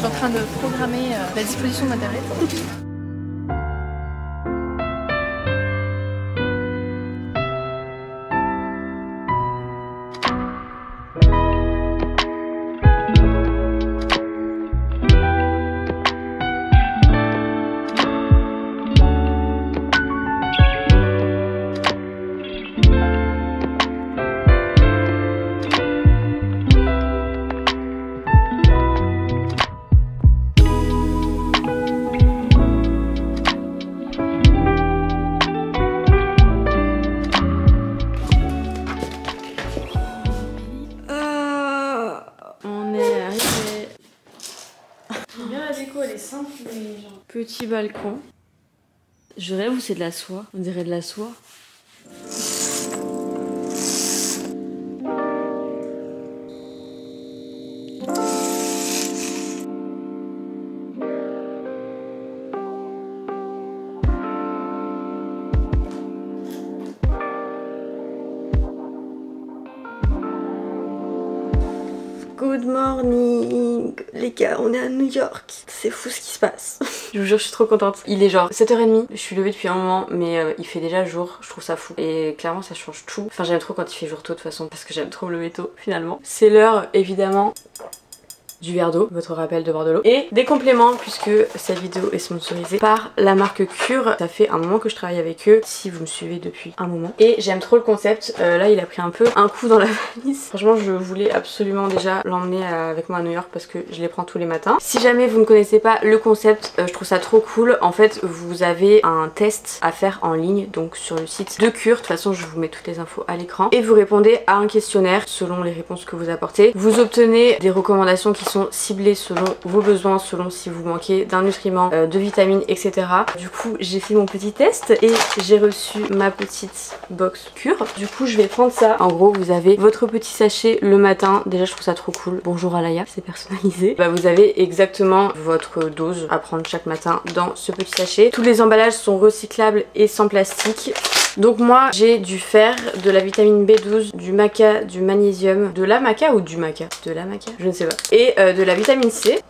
suis en train de programmer la disposition de ma tablette. Petit balcon. Je rêve où c'est de la soie. On dirait de la soie. Good morning les gars, on est à New York. C'est fou ce qui se passe. Je vous jure, je suis trop contente. Il est genre 7h30, je suis levée depuis un moment, mais il fait déjà jour, je trouve ça fou. Et clairement ça change tout. Enfin j'aime trop quand il fait jour tôt de toute façon, parce que j'aime trop me lever tôt finalement. C'est l'heure évidemment du verre d'eau, votre rappel de boire de l'eau. Et des compléments, puisque cette vidéo est sponsorisée par la marque Cure. Ça fait un moment que je travaille avec eux, si vous me suivez depuis un moment. Et j'aime trop le concept. Là il a pris un peu un coup dans la valise. Franchement je voulais absolument déjà l'emmener avec moi à New York parce que je les prends tous les matins. Si jamais vous ne connaissez pas le concept, je trouve ça trop cool. En fait vous avez un test à faire en ligne, donc sur le site de Cure. De toute façon je vous mets toutes les infos à l'écran. Et vous répondez à un questionnaire selon les réponses que vous apportez. Vous obtenez des recommandations qui sont ciblés selon vos besoins, selon si vous manquez d'un nutriment, de vitamines, etc. Du coup j'ai fait mon petit test et j'ai reçu ma petite box Cure. Du coup je vais prendre ça. En gros vous avez votre petit sachet le matin. Déjà je trouve ça trop cool. Bonjour Alaya, c'est personnalisé. Bah, vous avez exactement votre dose à prendre chaque matin dans ce petit sachet. Tous les emballages sont recyclables et sans plastique. Donc moi j'ai du fer, de la vitamine B12, du maca, du magnésium, de la maca ou du maca? De la maca, je ne sais pas. Et de la vitamine C.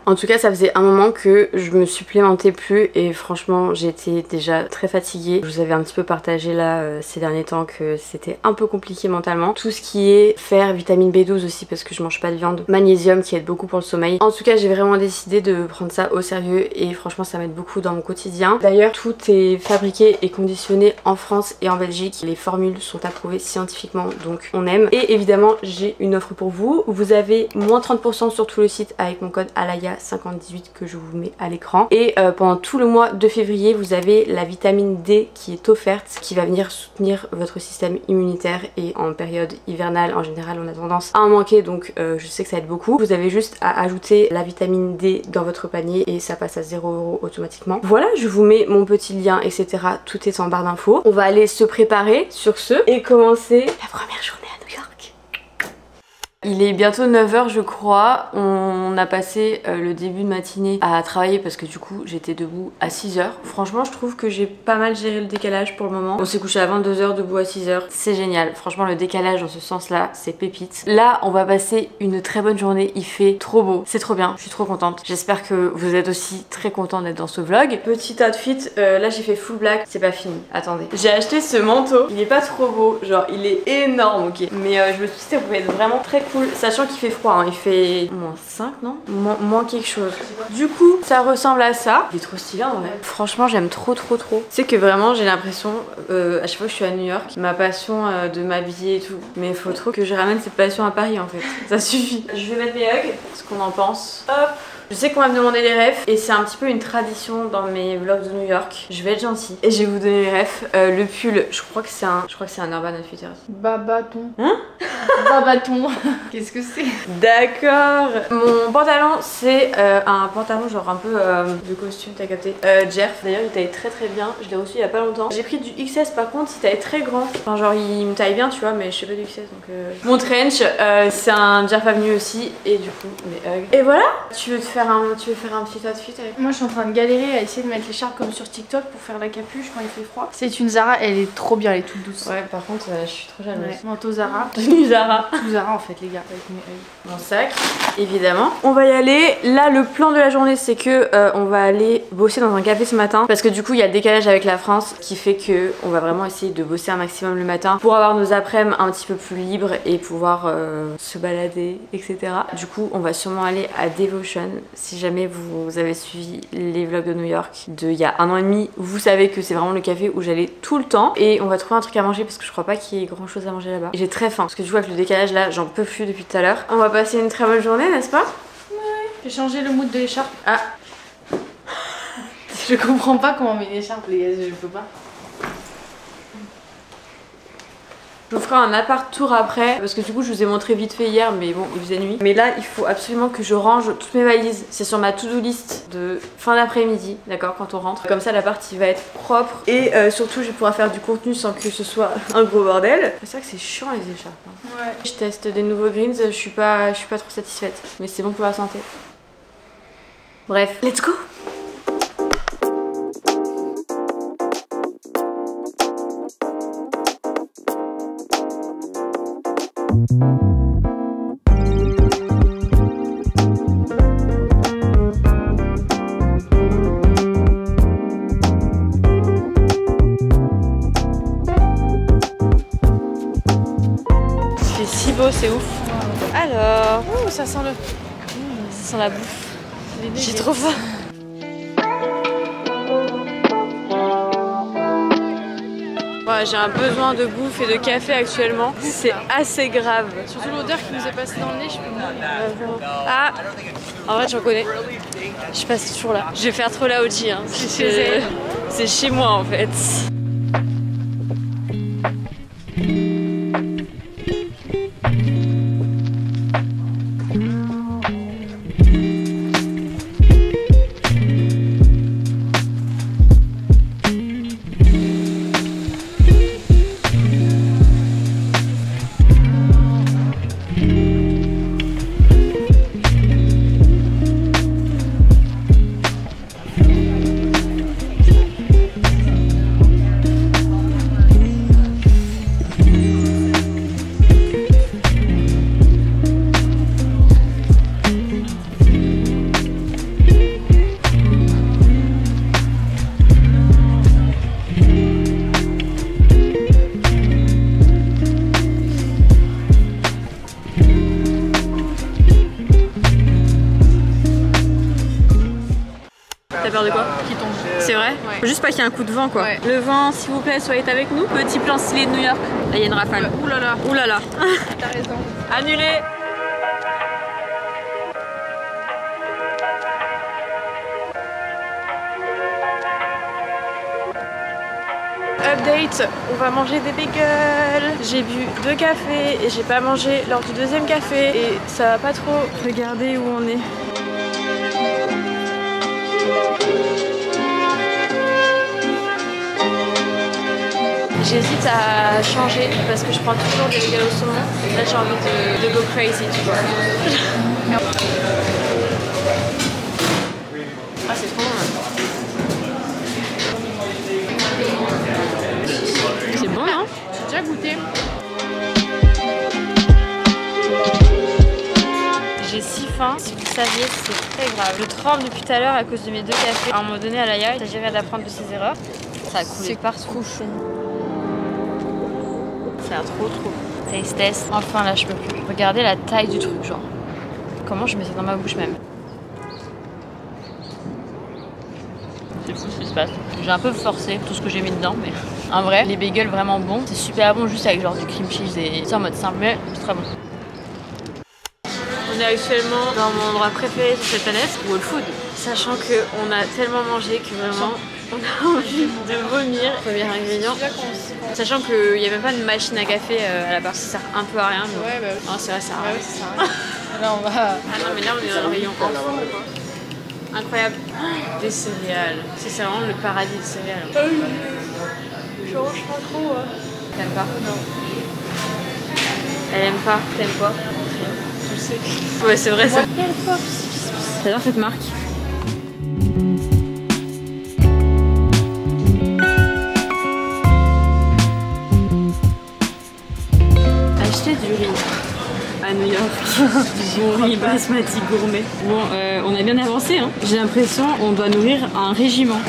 En tout cas ça faisait un moment que je me supplémentais plus et franchement j'étais déjà très fatiguée. Je vous avais un petit peu partagé là ces derniers temps que c'était un peu compliqué mentalement. Tout ce qui est fer, vitamine B12 aussi parce que je mange pas de viande, magnésium qui aide beaucoup pour le sommeil. En tout cas j'ai vraiment décidé de prendre ça au sérieux et franchement ça m'aide beaucoup dans mon quotidien. D'ailleurs tout est fabriqué et conditionné en France et en Belgique. Les formules sont approuvées scientifiquement donc on aime. Et évidemment j'ai une offre pour vous. Vous avez moins 30% sur tout le site avec mon code ALAYA 5018 que je vous mets à l'écran. Et pendant tout le mois de février vous avez la vitamine D qui est offerte, qui va venir soutenir votre système immunitaire et en période hivernale en général on a tendance à en manquer donc je sais que ça aide beaucoup. Vous avez juste à ajouter la vitamine D dans votre panier et ça passe à 0 € automatiquement. Voilà, je vous mets mon petit lien etc, tout est en barre d'infos. On va aller se préparer sur ce et commencer la première journée à New York. Il est bientôt 9 h je crois. On a passé le début de matinée à travailler parce que du coup j'étais debout à 6 h. Franchement je trouve que j'ai pas mal géré le décalage pour le moment. On s'est couché à 22 h debout à 6 h. C'est génial. Franchement le décalage dans ce sens là c'est pépite. Là on va passer une très bonne journée. Il fait trop beau. C'est trop bien. Je suis trop contente. J'espère que vous êtes aussi très contents d'être dans ce vlog. Petit outfit. Là j'ai fait full black. C'est pas fini. Attendez. J'ai acheté ce manteau. Il est pas trop beau. Genre il est énorme ok. Mais je me suis dit que ça pouvait être vraiment très cool. Sachant qu'il fait froid, hein. Il fait moins 5 non, moins quelque chose. Du coup ça ressemble à ça. Il est trop stylé en vrai. Franchement j'aime trop. C'est que vraiment j'ai l'impression à chaque fois que je suis à New York, ma passion de m'habiller et tout. Mais il faut trop que je ramène cette passion à Paris en fait. Ça suffit. Je vais mettre mes hugs, ce qu'on en pense. Hop. Je sais qu'on va me demander les refs et c'est un petit peu une tradition dans mes vlogs de New York. Je vais être gentille et je vais vous donner les refs. Le pull, je crois que c'est un Urban Outfitters. Babaton. Hein? Babaton. Qu'est-ce que c'est? D'accord. Mon pantalon c'est un pantalon genre un peu de costume, t'as capté. Jeff. D'ailleurs il taille très bien. Je l'ai reçu il y a pas longtemps. J'ai pris du XS par contre, il taille très grand. Enfin genre il me taille bien tu vois, mais je sais pas du XS donc. Mon trench c'est un Jeff Avenue aussi et du coup mes hugs. Et voilà. Tu veux te faire faire un petit outfit avec... Moi je suis en train de galérer à essayer de mettre l'écharpe comme sur TikTok pour faire la capuche quand il fait froid. C'est une Zara, elle est trop bien, elle est toute douce. Ouais, par contre, je suis trop jalouse. Ouais. Manteau Zara. Tenue Zara. Tout Zara en fait les gars, avec mes œils. Mon sac, évidemment. On va y aller. Là, le plan de la journée, c'est que on va aller bosser dans un café ce matin. Parce que du coup, il y a le décalage avec la France qui fait que on va vraiment essayer de bosser un maximum le matin pour avoir nos après-midi un petit peu plus libres et pouvoir se balader, etc. Du coup, on va sûrement aller à Devotion. Si jamais vous avez suivi les vlogs de New York d'il y a 1 an et demi, vous savez que c'est vraiment le café où j'allais tout le temps. Et on va trouver un truc à manger parce que je crois pas qu'il y ait grand chose à manger là-bas. J'ai très faim parce que du coup, avec le décalage là, j'en peux plus depuis tout à l'heure. On va passer une très bonne journée, n'est-ce pas? Ouais. J'ai changé le mood de l'écharpe. Ah. Je comprends pas comment on met l'écharpe, les gars, je peux pas. Je vous ferai un appart tour après parce que du coup je vous ai montré vite fait hier mais bon il faisait nuit. Mais là il faut absolument que je range toutes mes valises. C'est sur ma to-do list de fin d'après-midi, d'accord, quand on rentre. Comme ça l'appart il va être propre et surtout je vais pouvoir faire du contenu sans que ce soit un gros bordel. C'est vrai que c'est chiant les écharpes. Hein. Ouais. Je teste des nouveaux greens, je suis pas trop satisfaite. Mais c'est bon pour la santé. Bref, let's go! Si beau, c'est ouf. Alors, Ça sent le... ça sent la bouffe. J'ai trop faim. Ouais, j'ai un besoin de bouffe et de café actuellement. C'est assez grave. Surtout l'odeur qui nous est passée dans le nez, je peux mourir. Ah, en vrai, j'en connais. Je passe toujours là. Je vais faire trop la OG. Hein. C'est chez moi en fait. T'as peur de quoi? Qui tombe. C'est vrai? Ouais. Faut juste pas qu'il y ait un coup de vent quoi. Ouais. Le vent, s'il vous plaît, soyez avec nous. Petit plan stylé de New York. Là, il y a une rafale. Ouh là là. Ouh là là. T'as raison. Annulé. Update, on va manger des bagels. J'ai bu 2 cafés et j'ai pas mangé lors du 2e café et ça va pas trop. Regardez où on est. J'hésite à changer parce que je prends toujours des bagels au saumon. Là j'ai envie de go crazy, tu vois. Ah c'est trop bon là. C'est bon non? J'ai déjà goûté. J'ai si faim, si vous saviez c'est très grave. Je tremble depuis tout à l'heure à cause de mes 2 cafés. À un moment donné à l'AIA, il s'agirait d'apprendre de ses erreurs. Ça a coulé partout. Cochon. Ça a trop bon. Taste test. Enfin là je peux plus. Regardez la taille du truc genre. Comment je mets ça dans ma bouche même. C'est fou ce qui se passe. J'ai un peu forcé tout ce que j'ai mis dedans mais en vrai les bagels vraiment bons. C'est super bon juste avec genre du cream cheese et c'est en mode simple mais c'est très bon. On est actuellement dans mon endroit préféré sur cette planète, Whole Food. Sachant qu'on a tellement mangé que vraiment on a envie de vomir. Premier ingrédient. Sachant qu'il n'y a même pas de machine à café à la base, ça sert un peu à rien. Mais... Ouais, bah oui. Non, c'est vrai, ça sert à Ouais, rien. ça sert à rien. Là, on va. Ah non, mais là, on est dans le rayon enfant. Incroyable. Des céréales. C'est vraiment le paradis des céréales. Je mange pas trop. T'aimes pas? Non. Elle aime pas. T'aimes quoi? Je sais. Ouais, c'est vrai ça. Quel pops. J'adore cette marque. Acheter du riz à New York. Du riz basmati gourmet. Bon, on a bien avancé, hein. J'ai l'impression qu'on doit nourrir un régiment.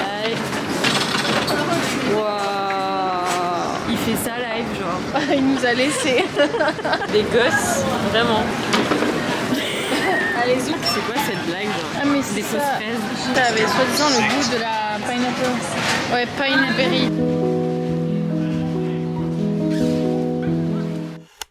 Allez. Wow. Il fait ça live, genre. Il nous a laissé. Des gosses, vraiment. Allez, zouk. C'est quoi cette blague, genre? Ah, mais Des c'est sauces ça. fraises. Ça avait soi-disant le goût de la pineapple. Ouais, pineapple.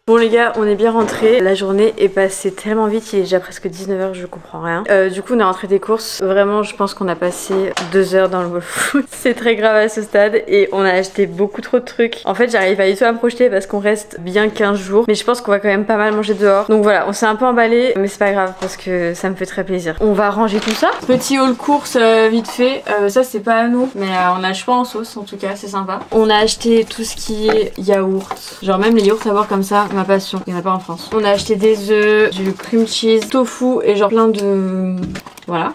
Bon les gars, on est bien rentrés. La journée est passée tellement vite, il est déjà presque 19 h, je comprends rien. Du coup on est rentré des courses. Vraiment je pense qu'on a passé 2 heures dans le Whole Foods. C'est très grave à ce stade et on a acheté beaucoup trop de trucs. En fait j'arrive pas du tout à me projeter parce qu'on reste bien 15 jours. Mais je pense qu'on va quand même pas mal manger dehors. Donc voilà, on s'est un peu emballé, mais c'est pas grave parce que ça me fait très plaisir. On va ranger tout ça. Petit haul course vite fait. Ça c'est pas à nous, mais on a le choix en sauce en tout cas, c'est sympa. On a acheté tout ce qui est yaourt. Genre même les yaourts à boire comme ça. Ma passion, il n'y en a pas en France. On a acheté des œufs, du cream cheese, tofu et genre plein de... Voilà.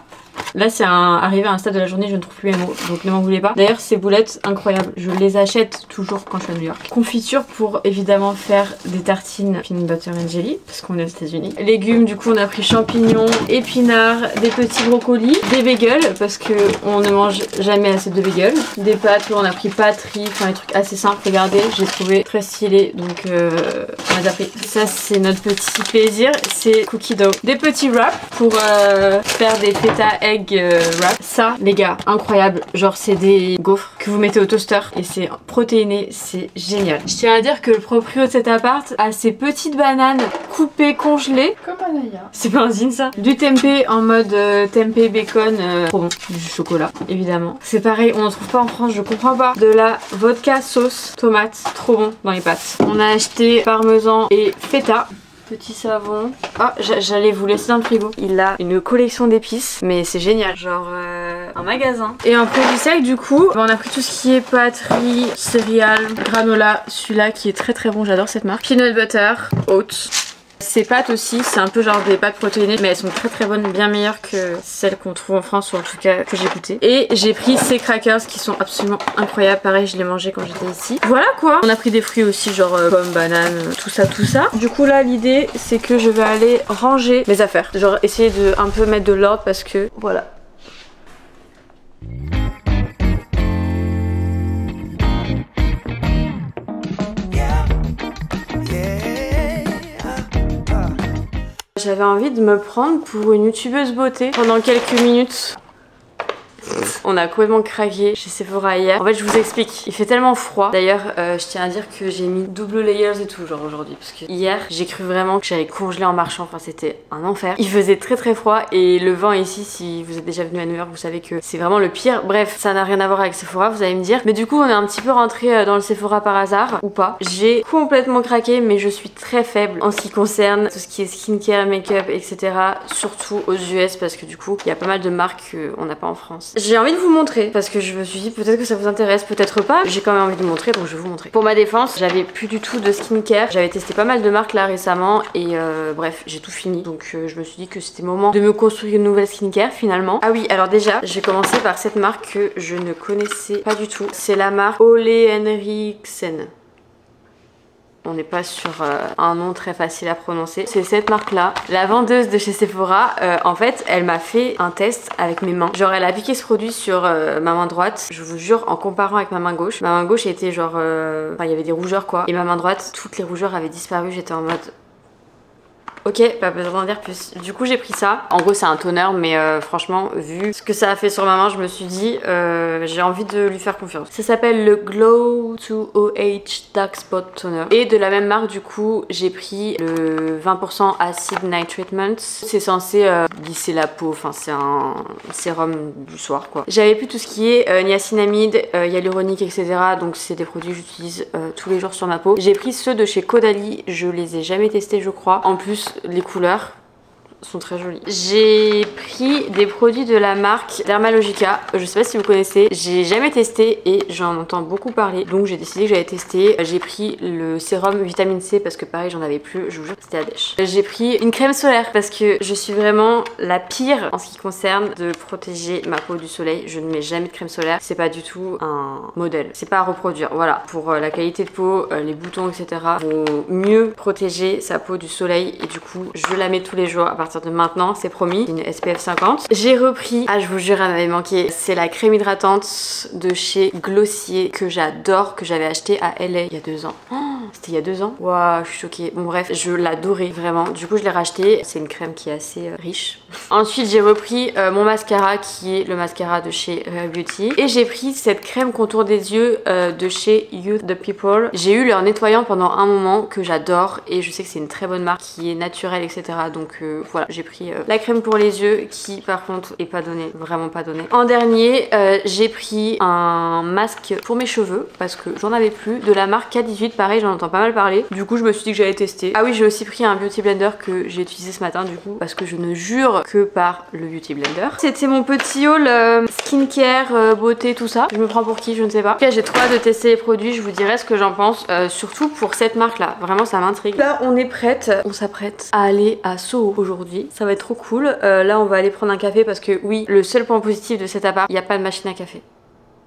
Là c'est arrivé à un stade de la journée, je ne trouve plus les mots, donc ne m'en voulez pas. D'ailleurs ces boulettes, incroyables, je les achète toujours quand je suis à New York. Confiture pour évidemment faire des tartines peanut butter and jelly, parce qu'on est aux États-Unis. Légumes, du coup on a pris champignons, épinards, des petits brocolis, des bagels, parce que on ne mange jamais assez de bagels. Des pâtes, là on a pris pâtes, riz, enfin des trucs assez simples, regardez, j'ai trouvé très stylé, donc on a pris. Ça c'est notre petit plaisir, c'est cookie dough. Des petits wraps pour faire des feta egg wrap. Ça les gars, incroyable, genre c'est des gaufres que vous mettez au toaster et c'est protéiné, c'est génial. Je tiens à dire que le proprio de cet appart a ces petites bananes coupées, congelées. Comme Anaya. C'est pas un zine ça. Du tempeh en mode tempeh bacon, trop bon. Du chocolat évidemment. C'est pareil, on en trouve pas en France, je comprends pas. De la vodka sauce tomate, trop bon dans les pâtes. On a acheté parmesan et feta. Petit savon. Ah, j'allais vous laisser dans le frigo. Il a une collection d'épices, mais c'est génial. Genre un magasin. Et en produit sec, du coup, on a pris tout ce qui est pâtes, riz, céréales, granola. Celui-là qui est très très bon, j'adore cette marque. Peanut butter, oats. Ces pâtes aussi, c'est un peu genre des pâtes protéinées, mais elles sont très très bonnes, bien meilleures que celles qu'on trouve en France, ou en tout cas que j'ai goûté. Et j'ai pris ces crackers qui sont absolument incroyables, pareil je les mangeais quand j'étais ici. Voilà quoi. On a pris des fruits aussi, genre pommes, bananes, tout ça tout ça. Du coup là l'idée c'est que je vais aller ranger mes affaires, genre essayer de un peu mettre de l'ordre parce que voilà. J'avais envie de me prendre pour une youtubeuse beauté pendant quelques minutes. On a complètement craqué chez Sephora hier. En fait je vous explique, il fait tellement froid. D'ailleurs je tiens à dire que j'ai mis double layers et tout genre aujourd'hui. Parce que hier j'ai cru vraiment que j'allais congeler en marchant. Enfin c'était un enfer. Il faisait très très froid et le vent ici, si vous êtes déjà venu à New York vous savez que c'est vraiment le pire. Bref, ça n'a rien à voir avec Sephora, vous allez me dire. Mais du coup on est un petit peu rentré dans le Sephora par hasard ou pas. J'ai complètement craqué mais je suis très faible en ce qui concerne tout ce qui est skincare, make-up etc. Surtout aux US parce que du coup il y a pas mal de marques qu'on n'a pas en France. J'ai envie de vous montrer parce que je me suis dit peut-être que ça vous intéresse, peut-être pas. J'ai quand même envie de vous montrer donc je vais vous montrer. Pour ma défense, j'avais plus du tout de skincare. J'avais testé pas mal de marques là récemment et bref, j'ai tout fini. Donc je me suis dit que c'était le moment de me construire une nouvelle skincare finalement. Ah oui, alors déjà, j'ai commencé par cette marque que je ne connaissais pas du tout. C'est la marque Ole Henriksen. On n'est pas sur un nom très facile à prononcer. C'est cette marque là. La vendeuse de chez Sephora, en fait, elle m'a fait un test avec mes mains. Genre elle a appliqué ce produit sur ma main droite. Je vous jure, en comparant avec ma main gauche. Ma main gauche était genre... Enfin il y avait des rougeurs quoi. Et ma main droite, toutes les rougeurs avaient disparu. J'étais en mode... Ok, pas besoin d'en dire plus. Du coup j'ai pris ça. En gros c'est un toner mais franchement vu ce que ça a fait sur ma main je me suis dit j'ai envie de lui faire confiance. Ça s'appelle le Glow 2OH Dark Spot Toner. Et de la même marque du coup j'ai pris le 20% Acid Night Treatment. C'est censé lisser la peau, enfin c'est un sérum du soir quoi. J'avais plus tout ce qui est niacinamide, hyaluronique etc. Donc c'est des produits que j'utilise tous les jours sur ma peau. J'ai pris ceux de chez Caudalie, je les ai jamais testés je crois. En plus les couleurs, sont très jolis. J'ai pris des produits de la marque Dermalogica. Je sais pas si vous connaissez, j'ai jamais testé et j'en entends beaucoup parler. Donc j'ai décidé que j'allais tester. J'ai pris le sérum vitamine C parce que pareil j'en avais plus, je vous jure que c'était à dèche. J'ai pris une crème solaire parce que je suis vraiment la pire en ce qui concerne de protéger ma peau du soleil. Je ne mets jamais de crème solaire, c'est pas du tout un modèle, c'est pas à reproduire. Voilà, pour la qualité de peau, les boutons etc, faut mieux protéger sa peau du soleil et du coup je la mets tous les jours à partir de maintenant, c'est promis. Une SPF 50. J'ai repris, je vous jure elle m'avait manqué, c'est la crème hydratante de chez Glossier que j'adore, que j'avais acheté à LA il y a 2 ans. C'était il y a 2 ans. Waouh, je suis choquée. Bon bref, je l'adorais vraiment. Du coup je l'ai racheté. C'est une crème qui est assez riche. Ensuite j'ai repris mon mascara qui est le mascara de chez Rare Beauty. Et j'ai pris cette crème contour des yeux de chez Youth the People. J'ai eu leur nettoyant pendant un moment que j'adore et je sais que c'est une très bonne marque qui est naturelle etc. Donc voilà, j'ai pris la crème pour les yeux qui par contre est pas donnée, vraiment pas donnée. En dernier j'ai pris un masque pour mes cheveux parce que j'en avais plus de la marque K18. Pareil j'en entends pas mal parler. Du coup je me suis dit que j'allais tester. Ah oui, j'ai aussi pris un beauty blender que j'ai utilisé ce matin du coup parce que je ne jure que par le beauty blender. C'était mon petit haul skincare, beauté, tout ça. Je me prends pour qui, je ne sais pas. En tout cas j'ai trop hâte de tester les produits, je vous dirai ce que j'en pense, surtout pour cette marque là, vraiment ça m'intrigue. Là on est prête, on s'apprête à aller à Soho aujourd'hui, ça va être trop cool. Là on va aller prendre un café parce que oui, le seul point positif de cet appart, il n'y a pas de machine à café.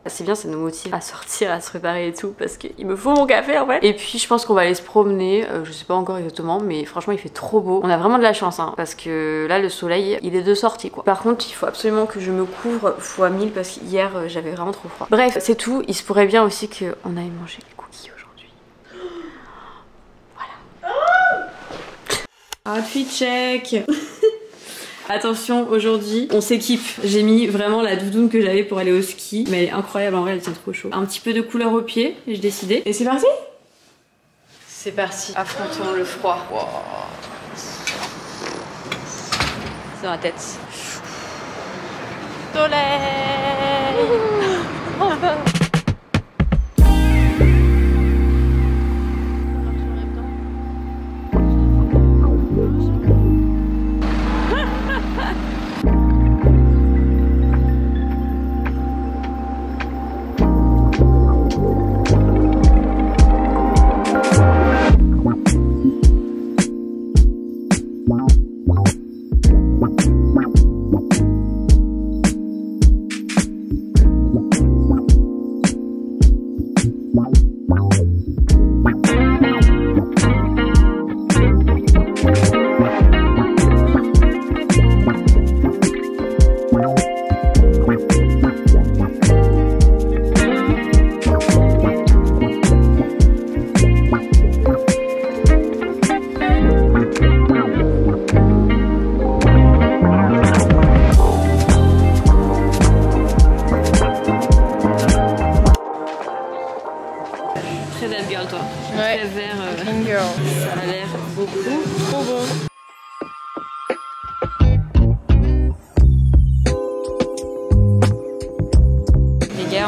C'est bien, ça nous motive à sortir, à se préparer et tout parce qu'il me faut mon café en fait. Et puis je pense qu'on va aller se promener, je sais pas encore exactement mais franchement il fait trop beau. On a vraiment de la chance hein, parce que là le soleil il est de sortie quoi. Par contre il faut absolument que je me couvre fois 1000 parce qu'hier j'avais vraiment trop froid. Bref c'est tout, il se pourrait bien aussi qu'on aille manger les cookies aujourd'hui. Voilà. Outfit check. Attention, aujourd'hui, on s'équipe. J'ai mis vraiment la doudoune que j'avais pour aller au ski. Mais elle est incroyable, en vrai, elle tient trop chaud. Un petit peu de couleur au pied, j'ai décidé. Et c'est parti? C'est parti. Affrontons le froid. Wow. C'est dans la tête. Soleil.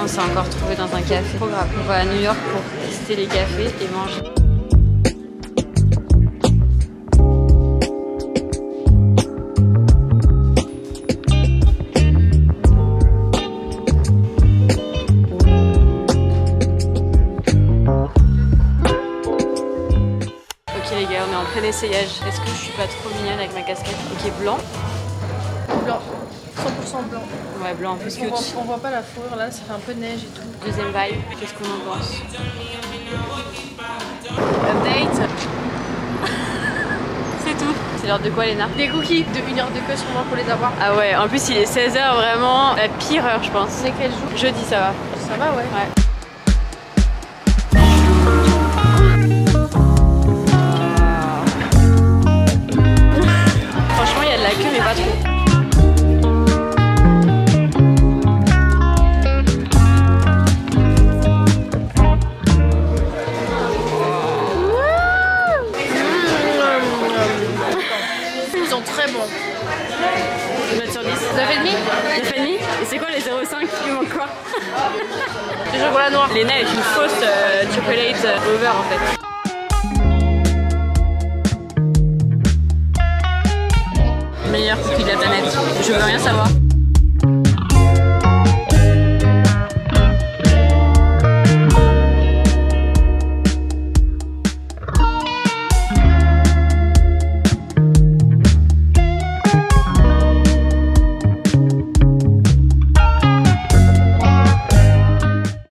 On s'est encore trouvé dans un café. Trop grave. On va à New York pour tester les cafés et manger. Ok les gars, on est en plein essayage. Est-ce que je suis pas trop mignonne avec ma casquette? Ok, blanc. Blanc. 100% blanc. Ouais, blanc, parce que on voit pas la fourrure là, ça fait un peu neige et tout. Deuxième vibe, qu'est-ce qu'on en pense? Update. C'est tout. C'est l'heure de quoi, Léna? Des cookies de 1 heure de queue sûrement pour les avoir. Ah ouais, en plus il est 16h, vraiment la pire heure je pense. C'est quel jour? Jeudi, ça va. Ça va, ouais. Ouais. Franchement, il y a de la queue, mais pas trop. Très bon. Je vais mettre sur 10. 9,5 9,5. Et c'est quoi les 0,5? Il manque quoi? Du chocolat noir. Léna est une fausse chocolate over en fait. meilleure cookie de la planète. Je veux rien savoir.